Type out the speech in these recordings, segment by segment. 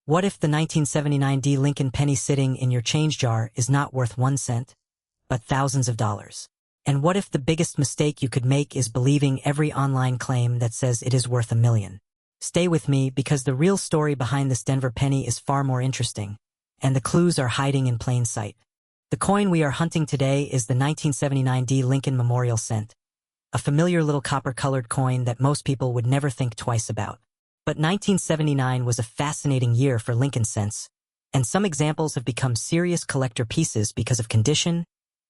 What if the 1979 Lincoln penny sitting in your change jar is not worth 1 cent, but thousands of dollars? And what if the biggest mistake you could make is believing every online claim that says it is worth $1 million? Stay with me because the real story behind this Denver penny is far more interesting, and the clues are hiding in plain sight. The coin we are hunting today is the 1979 Lincoln Memorial Cent, a familiar little copper-colored coin that most people would never think twice about. But 1979 was a fascinating year for Lincoln cents, and some examples have become serious collector pieces because of condition,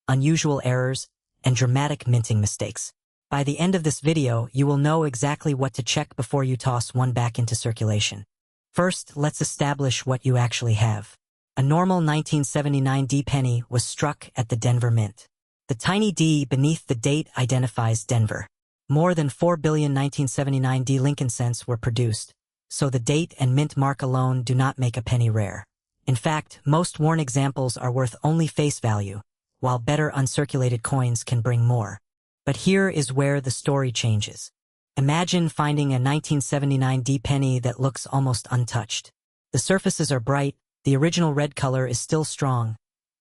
unusual errors, and dramatic minting mistakes. By the end of this video, you will know exactly what to check before you toss one back into circulation. First, let's establish what you actually have. A normal 1979 penny was struck at the Denver Mint. The tiny D beneath the date identifies Denver. More than 4 billion 1979 Lincoln cents were produced, so the date and mint mark alone do not make a penny rare. In fact, most worn examples are worth only face value, while better uncirculated coins can bring more. But here is where the story changes. Imagine finding a 1979 penny that looks almost untouched. The surfaces are bright, the original red color is still strong,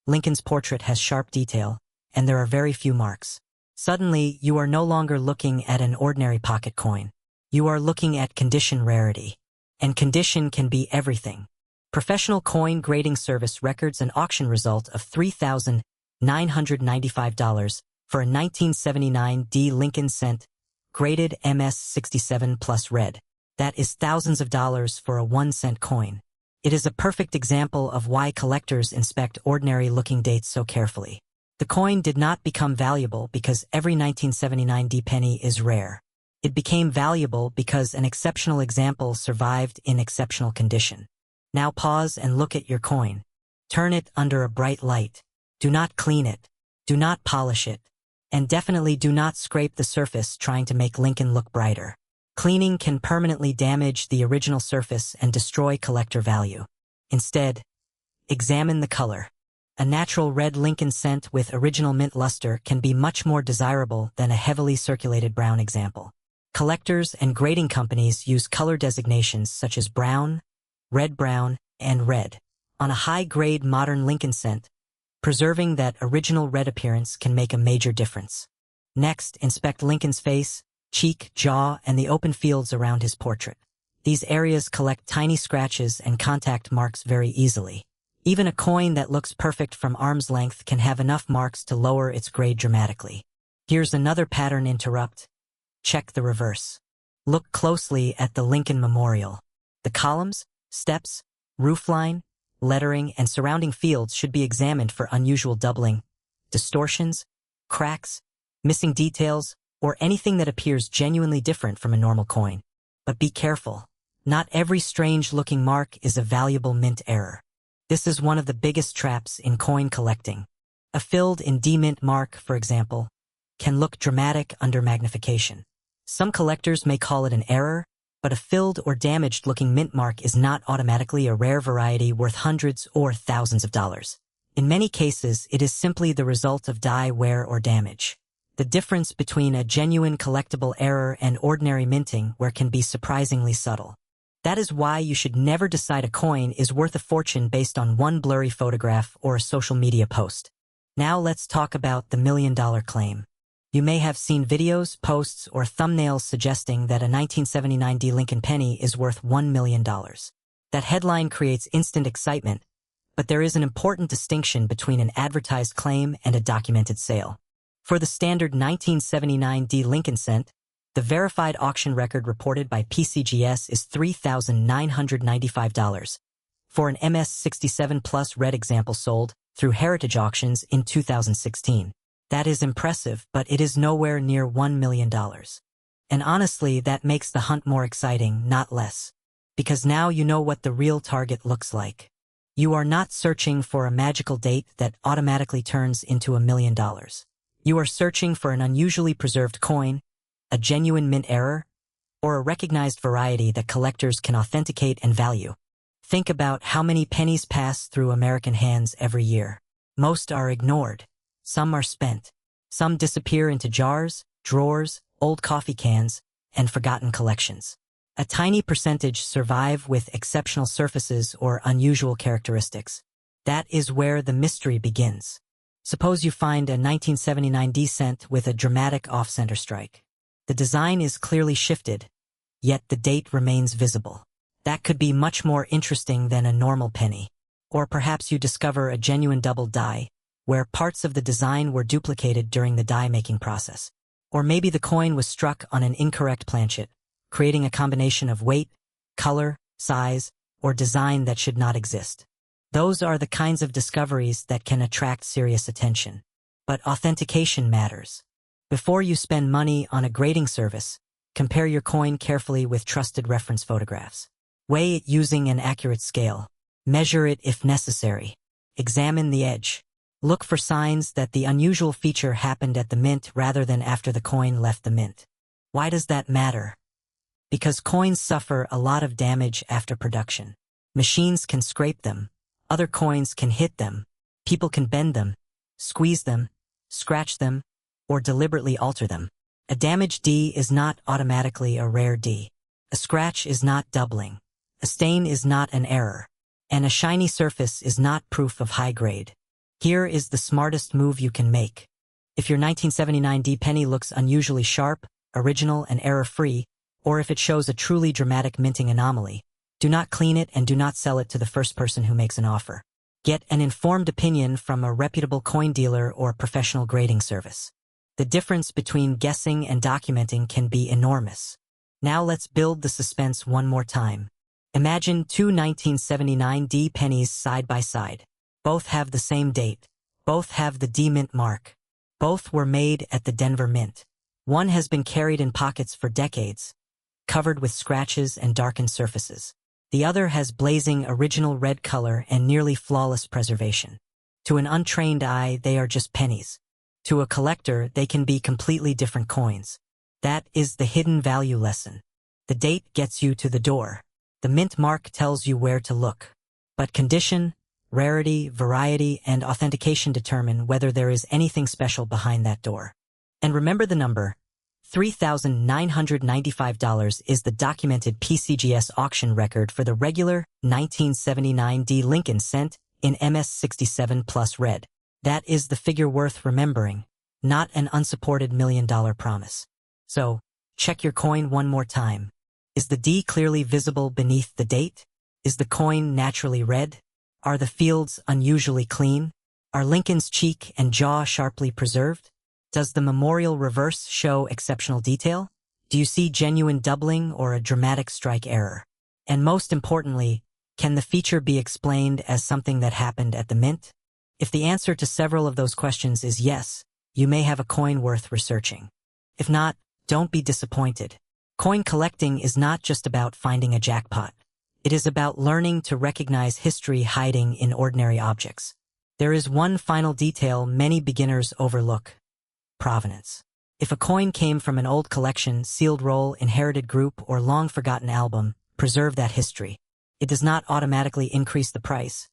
Lincoln's portrait has sharp detail, and there are very few marks. Suddenly, you are no longer looking at an ordinary pocket coin. You are looking at condition rarity. And condition can be everything. Professional Coin Grading Service records an auction result of $3,995 for a 1979 Lincoln cent, graded MS67 plus red. That is thousands of dollars for a 1 cent coin. It is a perfect example of why collectors inspect ordinary-looking dates so carefully. The coin did not become valuable because every 1979 penny is rare. It became valuable because an exceptional example survived in exceptional condition. Now pause and look at your coin. Turn it under a bright light. Do not clean it. Do not polish it. And definitely do not scrape the surface trying to make Lincoln look brighter. Cleaning can permanently damage the original surface and destroy collector value. Instead, examine the color. A natural red Lincoln cent with original mint luster can be much more desirable than a heavily circulated brown example. Collectors and grading companies use color designations such as brown, and red on a high-grade modern Lincoln cent. Preserving that original red appearance can make a major difference. Next, inspect Lincoln's face, cheek, jaw, and the open fields around his portrait. These areas collect tiny scratches and contact marks very easily. Even a coin that looks perfect from arm's length can have enough marks to lower its grade dramatically. Here's another pattern interrupt. Check the reverse. Look closely at the Lincoln Memorial. The columns, steps, roofline, lettering, and surrounding fields should be examined for unusual doubling, distortions, cracks, missing details, or anything that appears genuinely different from a normal coin. But be careful. Not every strange-looking mark is a valuable mint error. This is one of the biggest traps in coin collecting. A filled in mint mark, for example, can look dramatic under magnification. Some collectors may call it an error, but a filled or damaged-looking mint mark is not automatically a rare variety worth hundreds or thousands of dollars. In many cases, it is simply the result of dye wear or damage. The difference between a genuine collectible error and ordinary minting can be surprisingly subtle. That is why you should never decide a coin is worth a fortune based on one blurry photograph or a social media post. Now let's talk about the $1 million claim. You may have seen videos, posts, or thumbnails suggesting that a 1979 Lincoln penny is worth $1 million. That headline creates instant excitement, but there is an important distinction between an advertised claim and a documented sale. For the standard 1979 Lincoln cent, the verified auction record reported by PCGS is $3,995 for an MS67 Plus red example sold through Heritage Auctions in 2016. That is impressive, but it is nowhere near $1 million. And honestly, that makes the hunt more exciting, not less. Because now you know what the real target looks like. You are not searching for a magical date that automatically turns into $1 million. You are searching for an unusually preserved coin, a genuine mint error, or a recognized variety that collectors can authenticate and value. Think about how many pennies pass through American hands every year. Most are ignored. Some are spent. Some disappear into jars, drawers, old coffee cans, and forgotten collections. A tiny percentage survive with exceptional surfaces or unusual characteristics. That is where the mystery begins. Suppose you find a 1979 D cent with a dramatic off-center strike. The design is clearly shifted, yet the date remains visible. That could be much more interesting than a normal penny. Or perhaps you discover a genuine double die, where parts of the design were duplicated during the die-making process. Or maybe the coin was struck on an incorrect planchet, creating a combination of weight, color, size, or design that should not exist. Those are the kinds of discoveries that can attract serious attention. But authentication matters. Before you spend money on a grading service, compare your coin carefully with trusted reference photographs. Weigh it using an accurate scale. Measure it if necessary. Examine the edge. Look for signs that the unusual feature happened at the mint rather than after the coin left the mint. Why does that matter? Because coins suffer a lot of damage after production. Machines can scrape them. Other coins can hit them. People can bend them, squeeze them, scratch them, or deliberately alter them. A damaged D is not automatically a rare D. A scratch is not doubling. A stain is not an error. And a shiny surface is not proof of high grade. Here is the smartest move you can make. If your 1979 D penny looks unusually sharp, original, and error-free, or if it shows a truly dramatic minting anomaly, do not clean it and do not sell it to the first person who makes an offer. Get an informed opinion from a reputable coin dealer or professional grading service. The difference between guessing and documenting can be enormous. Now let's build the suspense one more time. Imagine two 1979 D pennies side by side. Both have the same date. Both have the D mint mark. Both were made at the Denver Mint. One has been carried in pockets for decades, covered with scratches and darkened surfaces. The other has blazing original red color and nearly flawless preservation. To an untrained eye, they are just pennies. To a collector, they can be completely different coins. That is the hidden value lesson. The date gets you to the door. The mint mark tells you where to look. But condition, rarity, variety, and authentication determine whether there is anything special behind that door. And remember the number. $3,995 is the documented PCGS auction record for the regular 1979 D Lincoln cent in MS 67 plus red. That is the figure worth remembering, not an unsupported $1 million promise. So, check your coin one more time. Is the D clearly visible beneath the date? Is the coin naturally red? Are the fields unusually clean? Are Lincoln's cheek and jaw sharply preserved? Does the memorial reverse show exceptional detail? Do you see genuine doubling or a dramatic strike error? And most importantly, can the feature be explained as something that happened at the mint? If the answer to several of those questions is yes, you may have a coin worth researching. If not, don't be disappointed. Coin collecting is not just about finding a jackpot. It is about learning to recognize history hiding in ordinary objects. There is one final detail many beginners overlook. Provenance. If a coin came from an old collection, sealed roll, inherited group, or long-forgotten album, preserve that history. It does not automatically increase the price,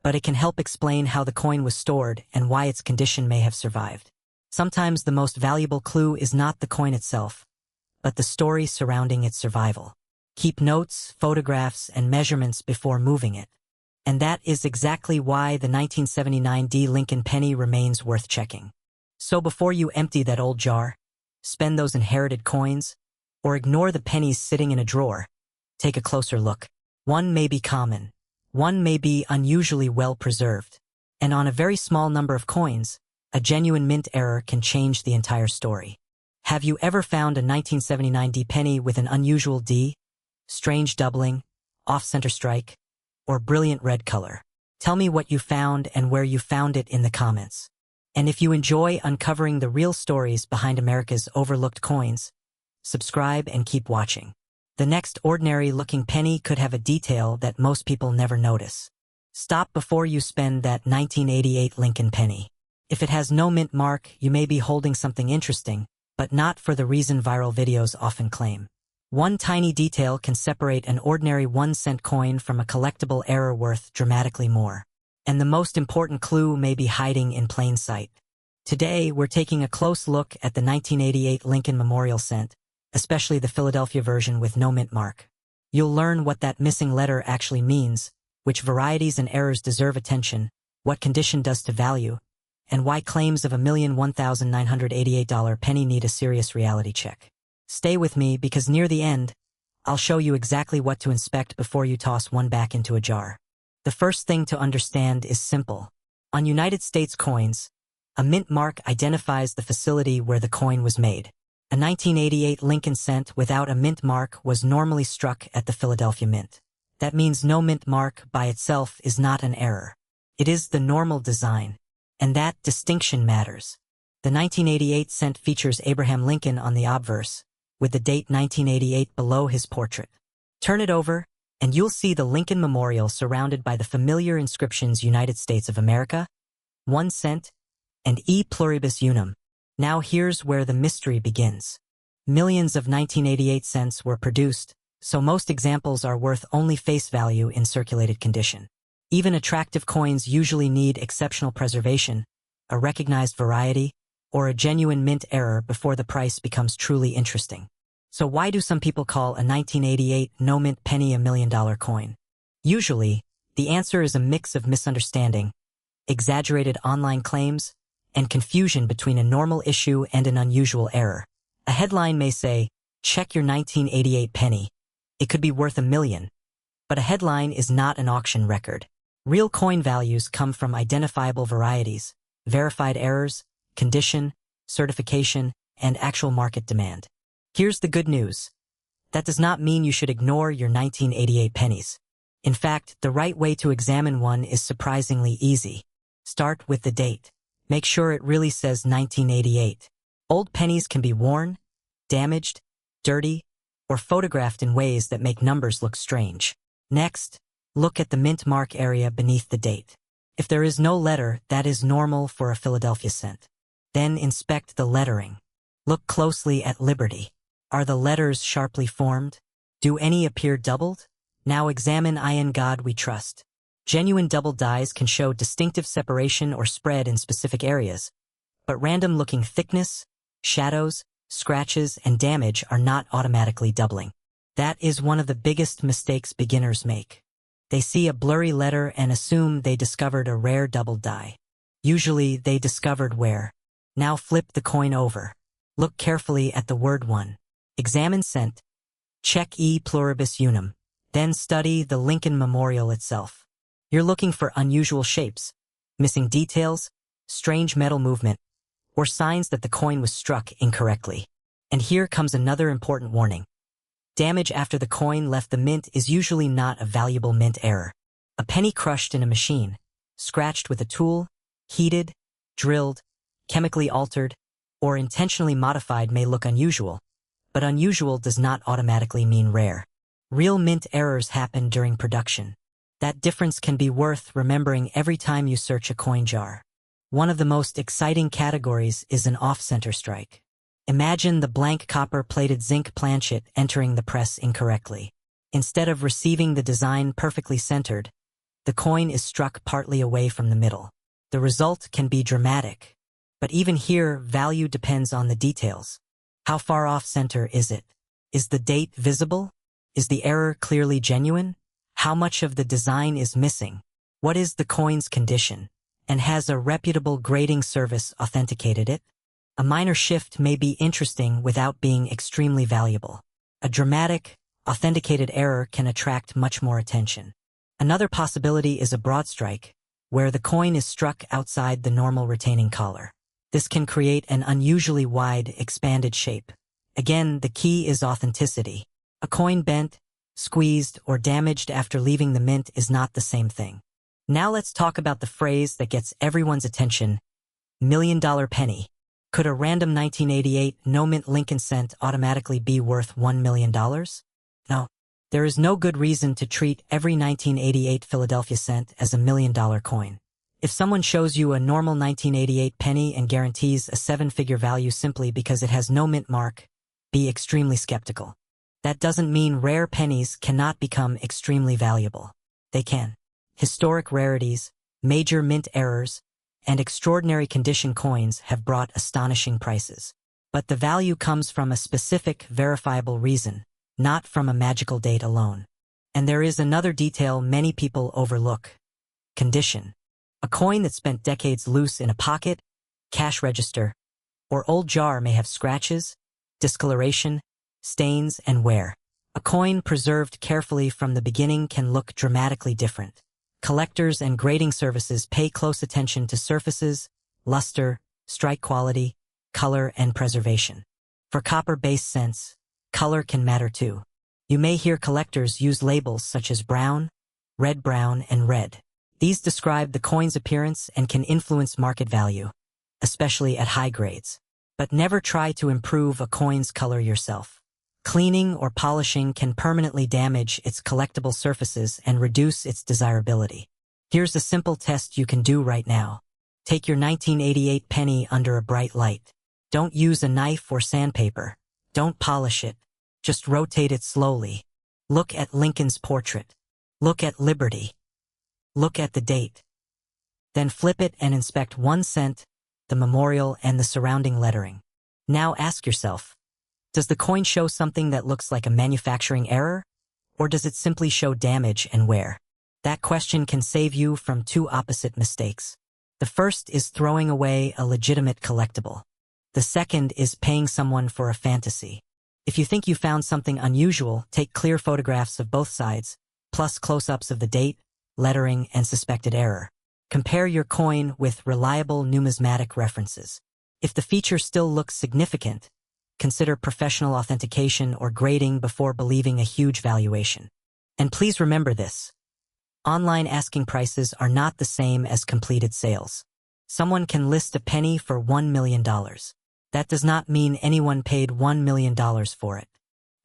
but it can help explain how the coin was stored and why its condition may have survived. Sometimes the most valuable clue is not the coin itself, but the story surrounding its survival. Keep notes, photographs, and measurements before moving it. And that is exactly why the 1979 D Lincoln penny remains worth checking. So before you empty that old jar, spend those inherited coins, or ignore the pennies sitting in a drawer, take a closer look. One may be common, one may be unusually well preserved, and on a very small number of coins, a genuine mint error can change the entire story. Have you ever found a 1979 D penny with an unusual D, strange doubling, off-center strike, or brilliant red color? Tell me what you found and where you found it in the comments. And if you enjoy uncovering the real stories behind America's overlooked coins, subscribe and keep watching. The next ordinary-looking penny could have a detail that most people never notice. Stop before you spend that 1988 Lincoln penny. If it has no mint mark, you may be holding something interesting, but not for the reason viral videos often claim. One tiny detail can separate an ordinary 1-cent coin from a collectible error worth dramatically more. And the most important clue may be hiding in plain sight. Today, we're taking a close look at the 1988 Lincoln Memorial cent, especially the Philadelphia version with no mint mark. You'll learn what that missing letter actually means, which varieties and errors deserve attention, what condition does to value, and why claims of $1,001,988 penny need a serious reality check. Stay with me because near the end, I'll show you exactly what to inspect before you toss one back into a jar. The first thing to understand is simple. On United States coins, a mint mark identifies the facility where the coin was made. A 1988 Lincoln cent without a mint mark was normally struck at the Philadelphia Mint. That means no mint mark by itself is not an error. It is the normal design, and that distinction matters. The 1988 cent features Abraham Lincoln on the obverse, with the date 1988 below his portrait. Turn it over, and you'll see the Lincoln Memorial surrounded by the familiar inscriptions United States of America, 1 cent, and E pluribus unum. Now here's where the mystery begins. Millions of 1988 cents were produced, so most examples are worth only face value in circulated condition. Even attractive coins usually need exceptional preservation, a recognized variety, or a genuine mint error before the price becomes truly interesting. So why do some people call a 1988 no-mint penny a $1 million coin? Usually, the answer is a mix of misunderstanding, exaggerated online claims, and confusion between a normal issue and an unusual error. A headline may say, "Check your 1988 penny." It could be worth $1 million. But a headline is not an auction record. Real coin values come from identifiable varieties, verified errors, condition, certification, and actual market demand. Here's the good news. That does not mean you should ignore your 1988 pennies. In fact, the right way to examine one is surprisingly easy. Start with the date. Make sure it really says 1988. Old pennies can be worn, damaged, dirty, or photographed in ways that make numbers look strange. Next, look at the mint mark area beneath the date. If there is no letter, that is normal for a Philadelphia cent. Then inspect the lettering. Look closely at Liberty. Are the letters sharply formed? Do any appear doubled? Now examine In God We Trust. Genuine double dies can show distinctive separation or spread in specific areas, but random-looking thickness, shadows, scratches, and damage are not automatically doubling. That is one of the biggest mistakes beginners make. They see a blurry letter and assume they discovered a rare double die. Usually, they discovered where. Now flip the coin over. Look carefully at the word 1. Examine cent. Check E pluribus unum. Then study the Lincoln Memorial itself. You're looking for unusual shapes, missing details, strange metal movement, or signs that the coin was struck incorrectly. And here comes another important warning. Damage after the coin left the mint is usually not a valuable mint error. A penny crushed in a machine, scratched with a tool, heated, drilled, chemically altered, or intentionally modified may look unusual, but unusual does not automatically mean rare. Real mint errors happen during production. That difference can be worth remembering every time you search a coin jar. One of the most exciting categories is an off-center strike. Imagine the blank copper-plated zinc planchet entering the press incorrectly. Instead of receiving the design perfectly centered, the coin is struck partly away from the middle. The result can be dramatic. But even here, value depends on the details. How far off-center is it? Is the date visible? Is the error clearly genuine? How much of the design is missing? What is the coin's condition? And has a reputable grading service authenticated it? A minor shift may be interesting without being extremely valuable. A dramatic, authenticated error can attract much more attention. Another possibility is a broad strike, where the coin is struck outside the normal retaining collar. This can create an unusually wide, expanded shape. Again, the key is authenticity. A coin bent, squeezed, or damaged after leaving the mint is not the same thing. Now let's talk about the phrase that gets everyone's attention, $1 million penny. Could a random 1988 no-mint Lincoln cent automatically be worth $1 million? No. There is no good reason to treat every 1988 Philadelphia cent as a $1 million coin. If someone shows you a normal 1988 penny and guarantees a 7-figure value simply because it has no mint mark, be extremely skeptical. That doesn't mean rare pennies cannot become extremely valuable. They can. Historic rarities, major mint errors, and extraordinary condition coins have brought astonishing prices. But the value comes from a specific, verifiable reason, not from a magical date alone. And there is another detail many people overlook: condition. A coin that spent decades loose in a pocket, cash register, or old jar may have scratches, discoloration, stains, and wear. A coin preserved carefully from the beginning can look dramatically different. Collectors and grading services pay close attention to surfaces, luster, strike quality, color, and preservation. For copper-based cents, color can matter too. You may hear collectors use labels such as brown, and red. These describe the coin's appearance and can influence market value, especially at high grades. But never try to improve a coin's color yourself. Cleaning or polishing can permanently damage its collectible surfaces and reduce its desirability. Here's a simple test you can do right now. Take your 1988 penny under a bright light. Don't use a knife or sandpaper. Don't polish it. Just rotate it slowly. Look at Lincoln's portrait. Look at Liberty. Look at the date. Then flip it and inspect 1 cent, the memorial, and the surrounding lettering. Now ask yourself, does the coin show something that looks like a manufacturing error, or does it simply show damage and wear? That question can save you from 2 opposite mistakes. The first is throwing away a legitimate collectible. The second is paying someone for a fantasy. If you think you found something unusual, take clear photographs of both sides, plus close-ups of the date, lettering, and suspected error. Compare your coin with reliable numismatic references. If the feature still looks significant, consider professional authentication or grading before believing a huge valuation. And please remember this: online asking prices are not the same as completed sales. Someone can list a penny for $1 million. That does not mean anyone paid $1 million for it.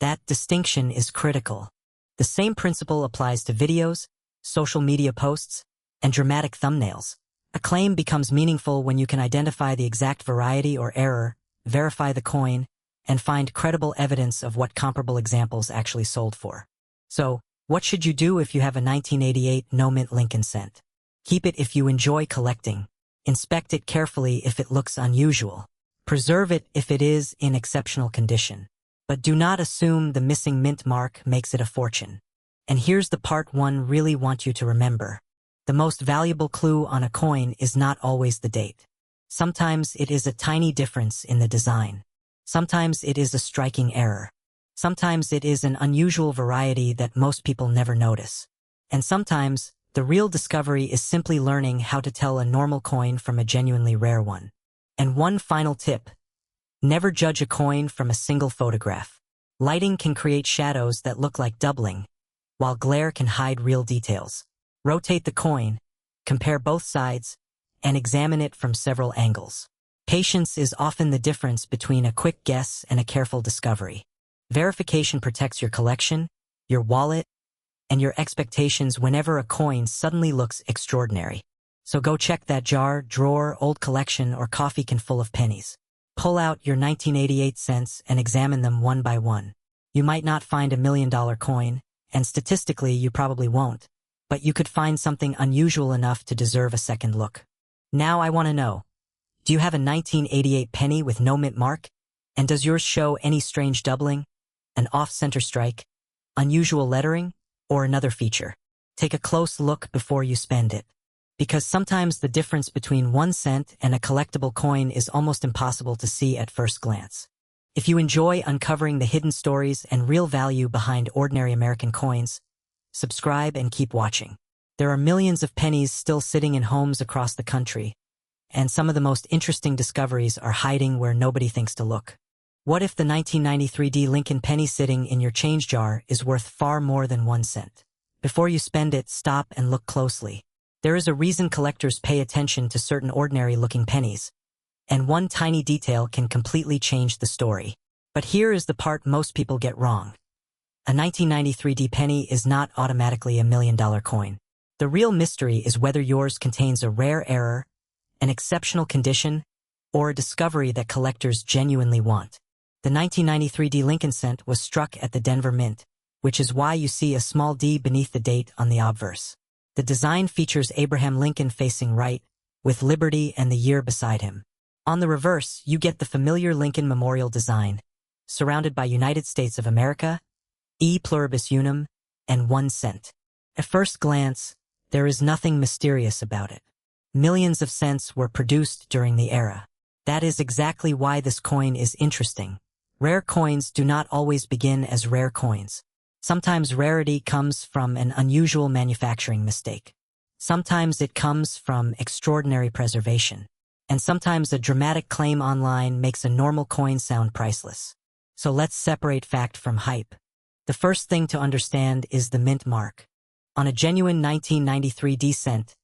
That distinction is critical. The same principle applies to videos, social media posts, and dramatic thumbnails. A claim becomes meaningful when you can identify the exact variety or error, verify the coin, and find credible evidence of what comparable examples actually sold for. So, what should you do if you have a 1988 no-mint Lincoln cent? Keep it if you enjoy collecting. Inspect it carefully if it looks unusual. Preserve it if it is in exceptional condition. But do not assume the missing mint mark makes it a fortune. And here's the part one really want you to remember. The most valuable clue on a coin is not always the date. Sometimes it is a tiny difference in the design. Sometimes it is a striking error. Sometimes it is an unusual variety that most people never notice. And sometimes, the real discovery is simply learning how to tell a normal coin from a genuinely rare one. And one final tip: never judge a coin from a single photograph. Lighting can create shadows that look like doubling, while glare can hide real details. Rotate the coin, compare both sides, and examine it from several angles. Patience is often the difference between a quick guess and a careful discovery. Verification protects your collection, your wallet, and your expectations whenever a coin suddenly looks extraordinary. So go check that jar, drawer, old collection, or coffee can full of pennies. Pull out your 1988 cents and examine them one by one. You might not find $1 million coin, and statistically you probably won't, but you could find something unusual enough to deserve a second look. Now I want to know, do you have a 1988 penny with no mint mark? And does yours show any strange doubling, an off-center strike, unusual lettering, or another feature? Take a close look before you spend it. Because sometimes the difference between 1 cent and a collectible coin is almost impossible to see at first glance. If you enjoy uncovering the hidden stories and real value behind ordinary American coins, subscribe and keep watching. There are millions of pennies still sitting in homes across the country, and some of the most interesting discoveries are hiding where nobody thinks to look. What if the 1993 Lincoln penny sitting in your change jar is worth far more than 1 cent? Before you spend it, stop and look closely. There is a reason collectors pay attention to certain ordinary-looking pennies, and one tiny detail can completely change the story. But here is the part most people get wrong. A 1993 penny is not automatically a $1 million coin. The real mystery is whether yours contains a rare error, an exceptional condition, or a discovery that collectors genuinely want. The 1993 Lincoln cent was struck at the Denver Mint, which is why you see a small d beneath the date on the obverse. The design features Abraham Lincoln facing right, with Liberty and the year beside him. On the reverse, you get the familiar Lincoln Memorial design, surrounded by United States of America, E pluribus unum, and 1 cent. At first glance, there is nothing mysterious about it. Millions of cents were produced during the era. That is exactly why this coin is interesting. Rare coins do not always begin as rare coins. Sometimes rarity comes from an unusual manufacturing mistake. Sometimes it comes from extraordinary preservation. And sometimes a dramatic claim online makes a normal coin sound priceless. So let's separate fact from hype. The first thing to understand is the mint mark. On a genuine 1993 D cent,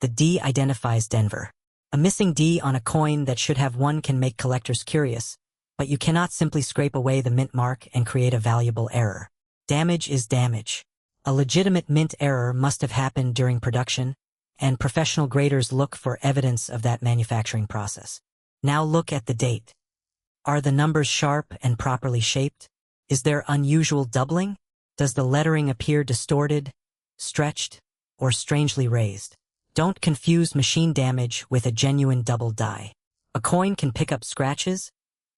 the D identifies Denver. A missing D on a coin that should have one can make collectors curious, but you cannot simply scrape away the mint mark and create a valuable error. Damage is damage. A legitimate mint error must have happened during production, and professional graders look for evidence of that manufacturing process. Now look at the date. Are the numbers sharp and properly shaped? Is there unusual doubling? Does the lettering appear distorted, stretched, or strangely raised? Don't confuse machine damage with a genuine double die. A coin can pick up scratches,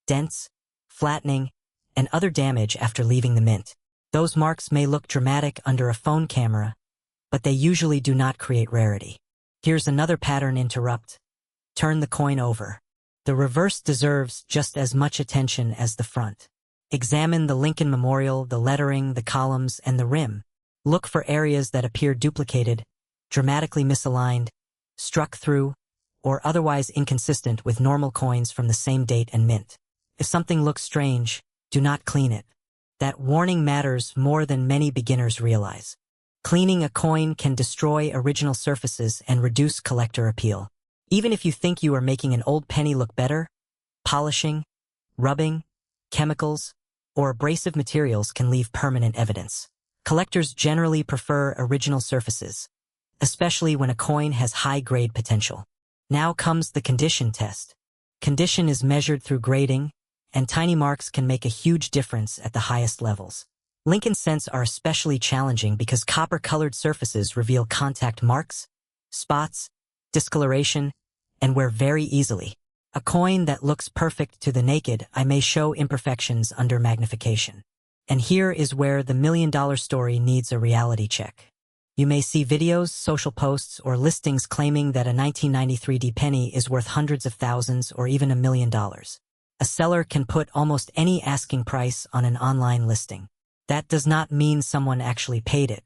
dents, flattening, and other damage after leaving the mint. Those marks may look dramatic under a phone camera, but they usually do not create rarity. Here's another pattern interrupt. Turn the coin over. The reverse deserves just as much attention as the front. Examine the Lincoln Memorial, the lettering, the columns, and the rim. Look for areas that appear duplicated, dramatically misaligned, struck through, or otherwise inconsistent with normal coins from the same date and mint. If something looks strange, do not clean it. That warning matters more than many beginners realize. Cleaning a coin can destroy original surfaces and reduce collector appeal. Even if you think you are making an old penny look better, polishing, rubbing, chemicals, or abrasive materials can leave permanent evidence. Collectors generally prefer original surfaces, especially when a coin has high-grade potential. Now comes the condition test. Condition is measured through grading, and tiny marks can make a huge difference at the highest levels. Lincoln cents are especially challenging because copper-colored surfaces reveal contact marks, spots, discoloration, and wear very easily. A coin that looks perfect to the naked eye may show imperfections under magnification. And here is where the million-dollar story needs a reality check. You may see videos, social posts, or listings claiming that a 1993 D penny is worth hundreds of thousands or even $1 million. A seller can put almost any asking price on an online listing. That does not mean someone actually paid it.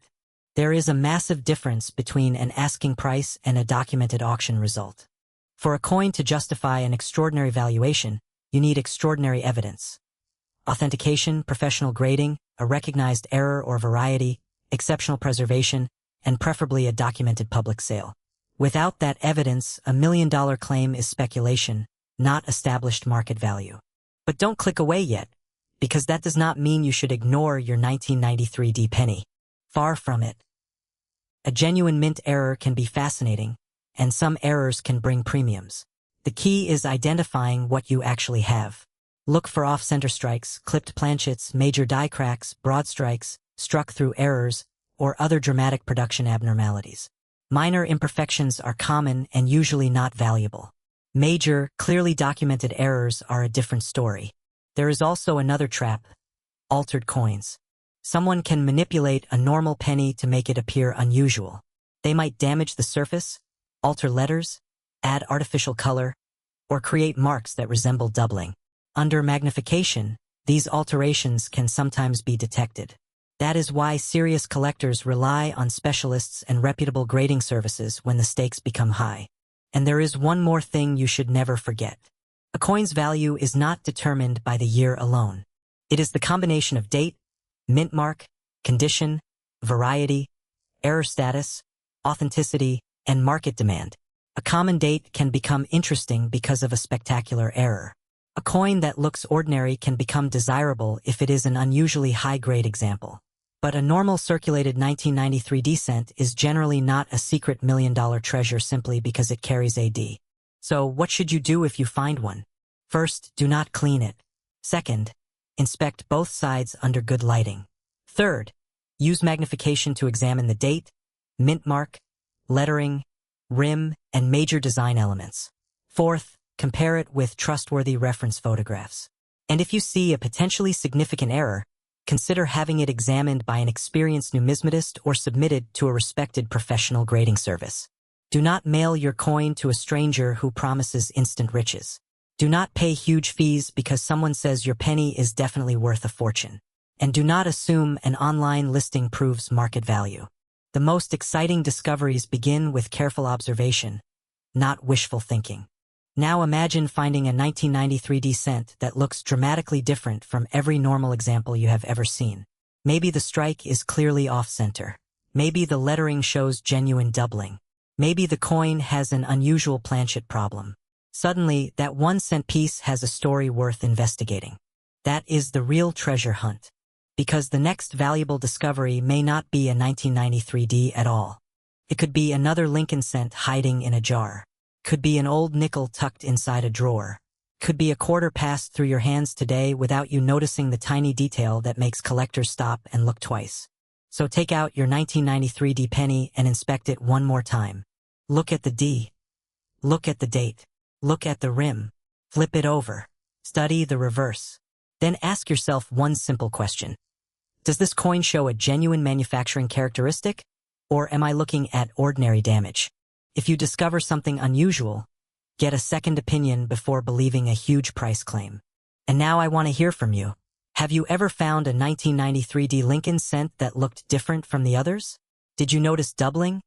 There is a massive difference between an asking price and a documented auction result. For a coin to justify an extraordinary valuation, you need extraordinary evidence. Authentication, professional grading, a recognized error or variety, exceptional preservation, and preferably a documented public sale. Without that evidence, a $1 million claim is speculation, not established market value. But don't click away yet, because that does not mean you should ignore your 1993 D penny. Far from it. A genuine mint error can be fascinating, and some errors can bring premiums. The key is identifying what you actually have. Look for off-center strikes, clipped planchets, major die cracks, broad strikes, struck-through errors, or other dramatic production abnormalities. Minor imperfections are common and usually not valuable. Major, clearly documented errors are a different story. There is also another trap: altered coins. Someone can manipulate a normal penny to make it appear unusual. They might damage the surface, alter letters, add artificial color, or create marks that resemble doubling. Under magnification, these alterations can sometimes be detected. That is why serious collectors rely on specialists and reputable grading services when the stakes become high. And there is one more thing you should never forget. A coin's value is not determined by the year alone. It is the combination of date, mint mark, condition, variety, error status, authenticity, and market demand. A common date can become interesting because of a spectacular error. A coin that looks ordinary can become desirable if it is an unusually high-grade example. But a normal circulated 1993 D cent is generally not a secret $1 million treasure simply because it carries a D. So what should you do if you find one? First, do not clean it. Second, inspect both sides under good lighting. Third, use magnification to examine the date, mint mark, lettering, rim, and major design elements. Fourth, compare it with trustworthy reference photographs. And if you see a potentially significant error, consider having it examined by an experienced numismatist or submitted to a respected professional grading service. Do not mail your coin to a stranger who promises instant riches. Do not pay huge fees because someone says your penny is definitely worth a fortune. And do not assume an online listing proves market value. The most exciting discoveries begin with careful observation, not wishful thinking. Now imagine finding a 1993 D cent that looks dramatically different from every normal example you have ever seen. Maybe the strike is clearly off-center. Maybe the lettering shows genuine doubling. Maybe the coin has an unusual planchet problem. Suddenly, that 1-cent piece has a story worth investigating. That is the real treasure hunt. Because the next valuable discovery may not be a 1993 D at all. It could be another Lincoln cent hiding in a jar. Could be an old nickel tucked inside a drawer. Could be a quarter passed through your hands today without you noticing the tiny detail that makes collectors stop and look twice. So take out your 1993 D penny and inspect it one more time. Look at the D. Look at the date. Look at the rim. Flip it over. Study the reverse. Then ask yourself one simple question. Does this coin show a genuine manufacturing characteristic, or am I looking at ordinary damage? If you discover something unusual, get a second opinion before believing a huge price claim. And now I want to hear from you. Have you ever found a 1993 D Lincoln cent that looked different from the others? Did you notice doubling,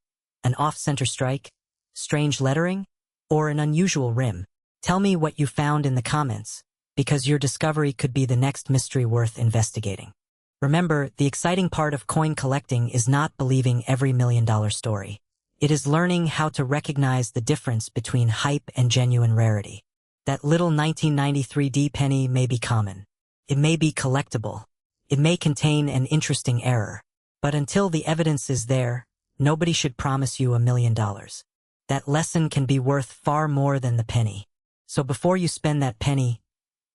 an off-center strike, strange lettering, or an unusual rim? Tell me what you found in the comments, because your discovery could be the next mystery worth investigating. Remember, the exciting part of coin collecting is not believing every million-dollar story. It is learning how to recognize the difference between hype and genuine rarity. That little 1993 D penny may be common. It may be collectible. It may contain an interesting error. But until the evidence is there, nobody should promise you $1 million. That lesson can be worth far more than the penny. So before you spend that penny,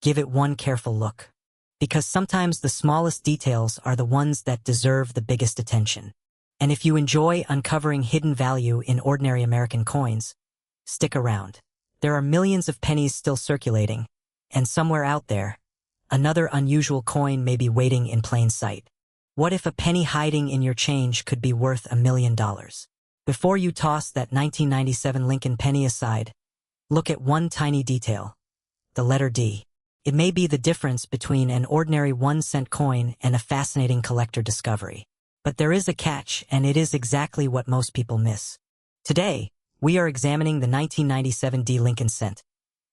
give it one careful look. Because sometimes the smallest details are the ones that deserve the biggest attention. And if you enjoy uncovering hidden value in ordinary American coins, stick around. There are millions of pennies still circulating, and somewhere out there, another unusual coin may be waiting in plain sight. What if a penny hiding in your change could be worth $1 million? Before you toss that 1997 Lincoln penny aside, look at one tiny detail. The letter D. It may be the difference between an ordinary 1-cent coin and a fascinating collector discovery. But there is a catch, and it is exactly what most people miss. Today, we are examining the 1997 D Lincoln cent,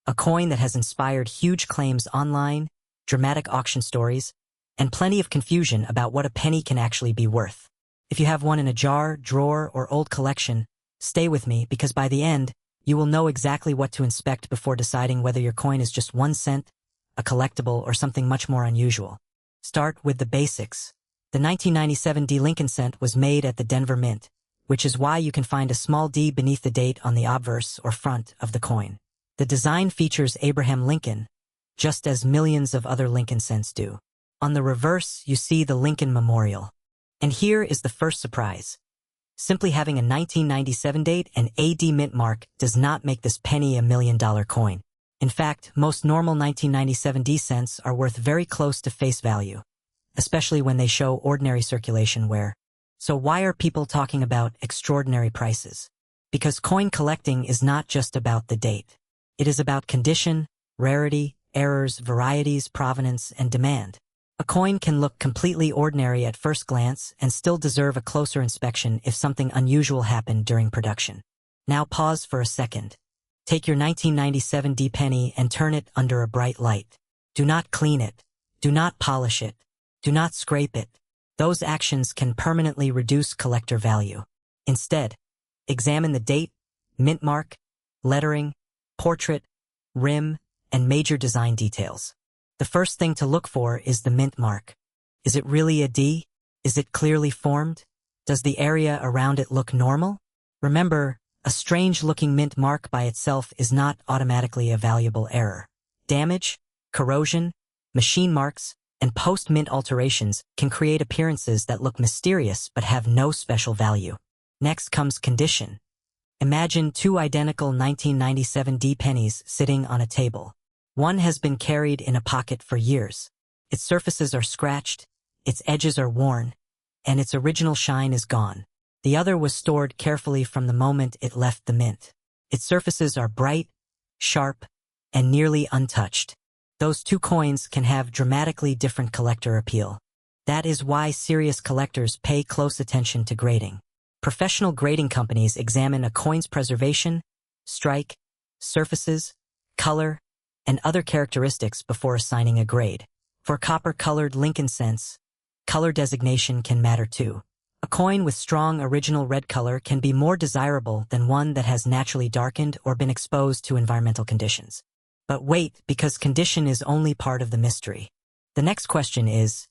a coin that has inspired huge claims online, dramatic auction stories, and plenty of confusion about what a penny can actually be worth. If you have one in a jar, drawer, or old collection, stay with me because by the end, you will know exactly what to inspect before deciding whether your coin is just 1 cent, a collectible, or something much more unusual. Start with the basics. The 1997 D Lincoln cent was made at the Denver Mint, which is why you can find a small D beneath the date on the obverse or front of the coin. The design features Abraham Lincoln, just as millions of other Lincoln cents do. On the reverse, you see the Lincoln Memorial. And here is the first surprise. Simply having a 1997 date and AD mint mark does not make this penny $1 million coin. In fact, most normal 1997 D cents are worth very close to face value, especially when they show ordinary circulation wear. So why are people talking about extraordinary prices? Because coin collecting is not just about the date. It is about condition, rarity, errors, varieties, provenance, and demand. A coin can look completely ordinary at first glance and still deserve a closer inspection if something unusual happened during production. Now pause for a second. Take your 1997 D penny and turn it under a bright light. Do not clean it. Do not polish it. Do not scrape it. Those actions can permanently reduce collector value. Instead, examine the date, mint mark, lettering, portrait, rim, and major design details. The first thing to look for is the mint mark. Is it really a D? Is it clearly formed? Does the area around it look normal? Remember, a strange-looking mint mark by itself is not automatically a valuable error. Damage, corrosion, machine marks, and post-mint alterations can create appearances that look mysterious but have no special value. Next comes condition. Imagine two identical 1997 D pennies sitting on a table. One has been carried in a pocket for years. Its surfaces are scratched, its edges are worn, and its original shine is gone. The other was stored carefully from the moment it left the mint. Its surfaces are bright, sharp, and nearly untouched. Those two coins can have dramatically different collector appeal. That is why serious collectors pay close attention to grading. Professional grading companies examine a coin's preservation, strike, surfaces, color, and other characteristics before assigning a grade. For copper-colored Lincoln cents, color designation can matter too. A coin with strong original red color can be more desirable than one that has naturally darkened or been exposed to environmental conditions. But wait, because condition is only part of the mystery. The next question is,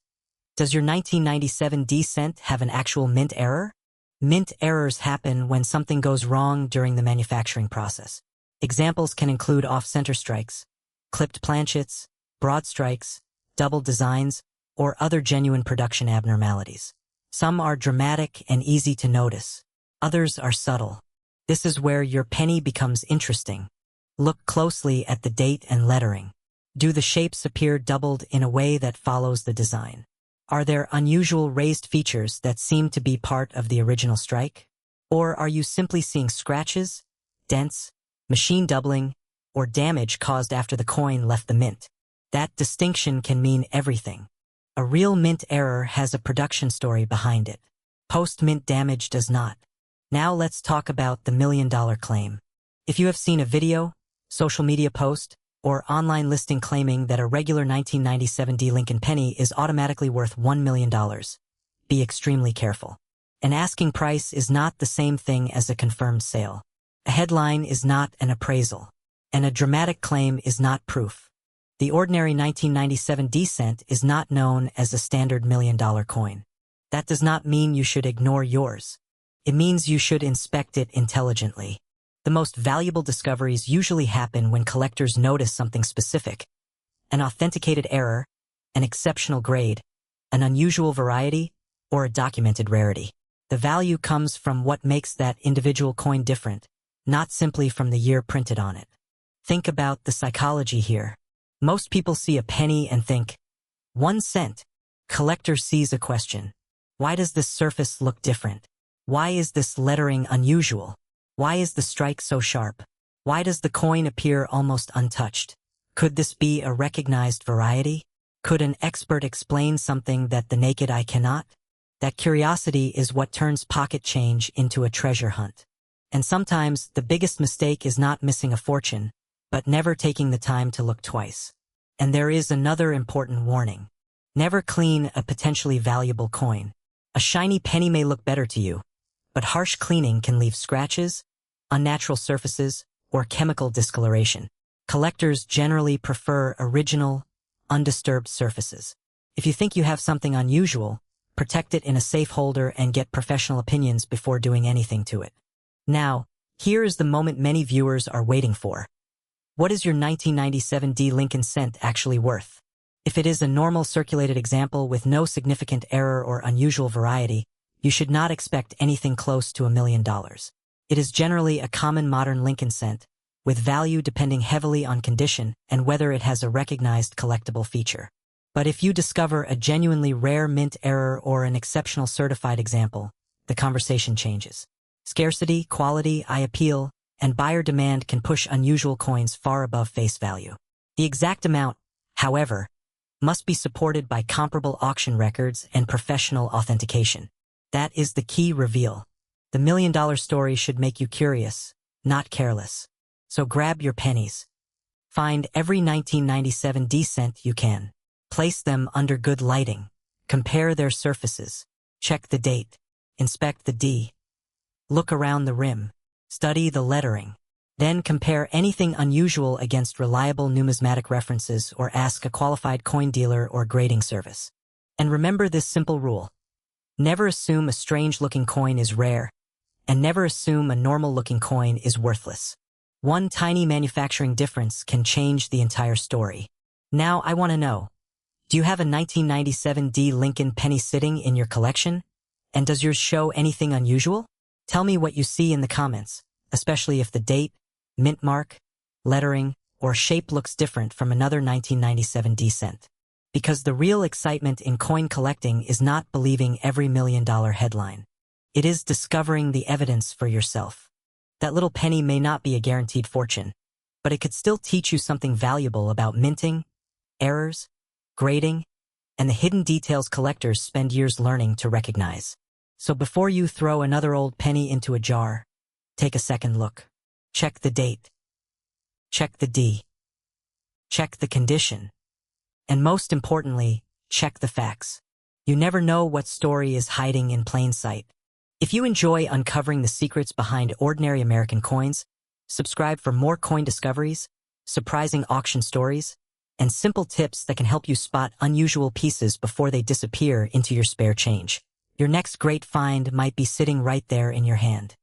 does your 1997 D cent have an actual mint error? Mint errors happen when something goes wrong during the manufacturing process. Examples can include off-center strikes, clipped planchets, broad strikes, double designs, or other genuine production abnormalities. Some are dramatic and easy to notice. Others are subtle. This is where your penny becomes interesting. Look closely at the date and lettering. Do the shapes appear doubled in a way that follows the design? Are there unusual raised features that seem to be part of the original strike? Or are you simply seeing scratches, dents, machine doubling, or damage caused after the coin left the mint? That distinction can mean everything. A real mint error has a production story behind it. Post-mint damage does not. Now let's talk about the $1 million claim. If you have seen a video, social media post, or online listing claiming that a regular 1997 D Lincoln penny is automatically worth $1 million, be extremely careful. An asking price is not the same thing as a confirmed sale. A headline is not an appraisal, and a dramatic claim is not proof. The ordinary 1997 D cent is not known as a standard $1 million coin. That does not mean you should ignore yours. It means you should inspect it intelligently. The most valuable discoveries usually happen when collectors notice something specific: an authenticated error, an exceptional grade, an unusual variety, or a documented rarity. The value comes from what makes that individual coin different, not simply from the year printed on it. Think about the psychology here. Most people see a penny and think, 1 cent. Collector sees a question. Why does this surface look different? Why is this lettering unusual? Why is the strike so sharp? Why does the coin appear almost untouched? Could this be a recognized variety? Could an expert explain something that the naked eye cannot? That curiosity is what turns pocket change into a treasure hunt. And sometimes the biggest mistake is not missing a fortune, but never taking the time to look twice. And there is another important warning. Never clean a potentially valuable coin. A shiny penny may look better to you, but harsh cleaning can leave scratches, unnatural surfaces, or chemical discoloration. Collectors generally prefer original, undisturbed surfaces. If you think you have something unusual, protect it in a safe holder and get professional opinions before doing anything to it. Now, here is the moment many viewers are waiting for. What is your 1997 D Lincoln cent actually worth? If it is a normal circulated example with no significant error or unusual variety, you should not expect anything close to $1 million. It is generally a common modern Lincoln cent, with value depending heavily on condition and whether it has a recognized collectible feature. But if you discover a genuinely rare mint error or an exceptional certified example, the conversation changes. Scarcity, quality, eye appeal, and buyer demand can push unusual coins far above face value. The exact amount, however, must be supported by comparable auction records and professional authentication. That is the key reveal. The $1 million story should make you curious, not careless. So grab your pennies. Find every 1997 D cent you can. Place them under good lighting. Compare their surfaces. Check the date. Inspect the D. Look around the rim. Study the lettering. Then compare anything unusual against reliable numismatic references or ask a qualified coin dealer or grading service. And remember this simple rule. Never assume a strange-looking coin is rare, and never assume a normal-looking coin is worthless. One tiny manufacturing difference can change the entire story. Now I want to know, do you have a 1997 D Lincoln penny sitting in your collection? And does yours show anything unusual? Tell me what you see in the comments. especially if the date, mint mark, lettering, or shape looks different from another 1997 D cent. Because the real excitement in coin collecting is not believing every million-dollar headline. It is discovering the evidence for yourself. That little penny may not be a guaranteed fortune, but it could still teach you something valuable about minting, errors, grading, and the hidden details collectors spend years learning to recognize. So before you throw another old penny into a jar, take a second look. Check the date. Check the D. Check the condition. And most importantly, check the facts. You never know what story is hiding in plain sight. If you enjoy uncovering the secrets behind ordinary American coins, subscribe for more coin discoveries, surprising auction stories, and simple tips that can help you spot unusual pieces before they disappear into your spare change. Your next great find might be sitting right there in your hand.